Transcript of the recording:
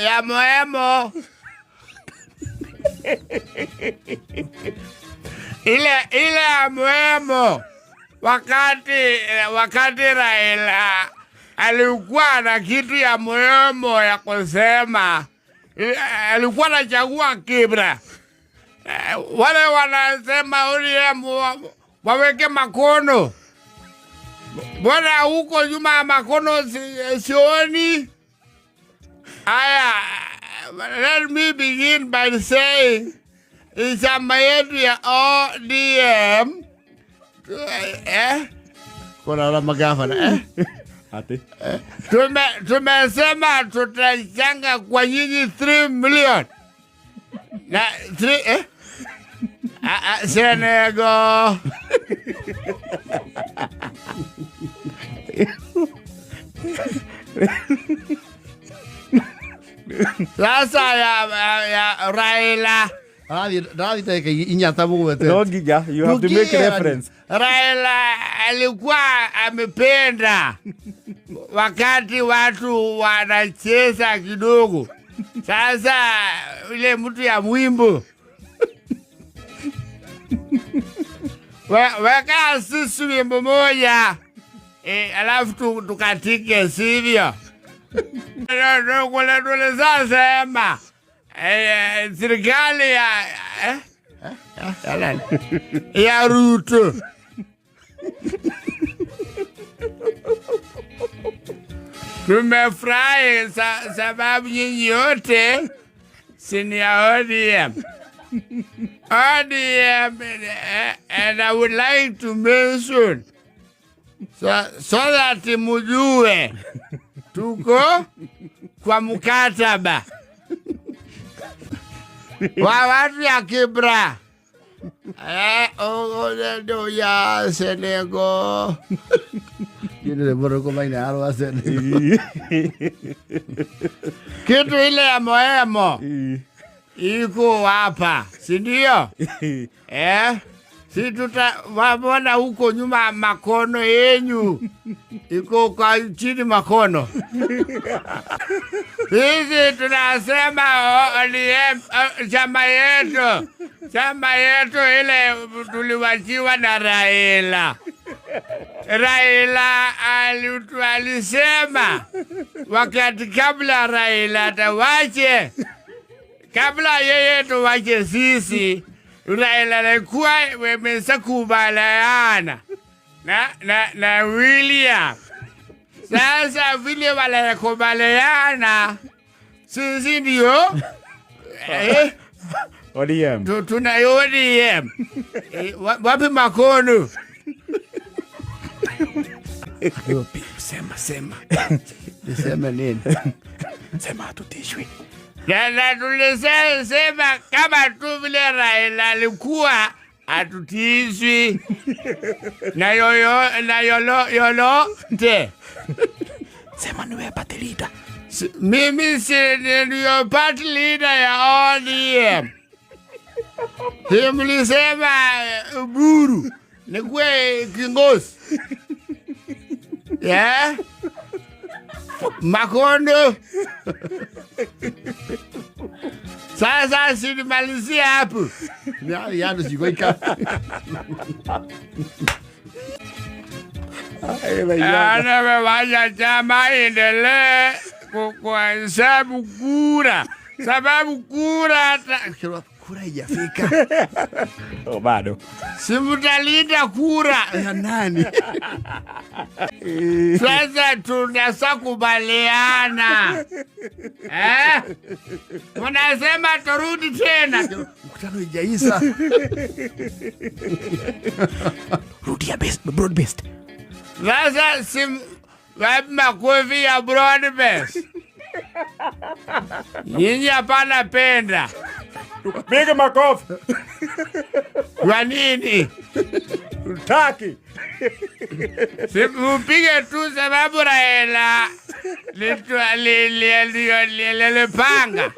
ya Moemo. Ile ya Moemo. Wakati Raila alikuwa na kitu ya Moemo ya kusema, alikuwa anachagua Kibra. Wale wanasema ODM waweke Makono. Bwana huko nyuma Makono sioni. Aya, let me begin by saying, chama yetu ya ODM kuna la magavana ati tumesema tutachanga kwa nyinyi 3 million na 3 Senego. Sasa ya Raila. No giga, you have to make reference. Raila alikuwa amependa wakati watu wanacheza kidogo. Sasa ile mtu ya mwimbo weka sisi wimbo moja alafu tukatike sivyo. Ndio sema serikali ya Ruto tumefurahi sababu nyinyi yote sini ya ODM. ODM, and I would like to mention so that mujue tuko kwa mkataba wa watu ya Kibra. Ndio ya Senego. Kitu ile ya Moemo iko hapa, si ndio? Si tutawabona huko nyuma Makono yenyu iko kwa chini Makono. Sisi tunasema ODM, chama yetu ile tuliwachiwa na Raila. Raila alisema wakati kabla Raila tawache, kabla yeye tuwache sisi, Raila alikuwa wameshakubaliana na William. Sasa vile walikubaliana, sisi ndio ODM. Tuna ODM. Wapi Makono? Sema. Sema nini? Sema hatutishwi. Na tulisema kama tu vile Raila alikuwa hatutishwi na yolote. Sema niwe party leader. Mimi si ndio party leader ya ODM. Mlisema Buru nikuwe kiongozi. Makono. Sasa sinimalizia hapo. Yano sikoika. Wacha chama endelee kuhesabu kura. Sababu kura haijafika. Bado. Si mtalinda kura ya nani? Sasa tunasakubaliana. Mnasema turudi tena. Mkutano ijaisha. Rudia broad based. Sasa wapi makofi ya broad based? Nyinyi hapana penda. Piga makofi. Kwa nini? Utaki. Upige tu sababu Raila lilipanga.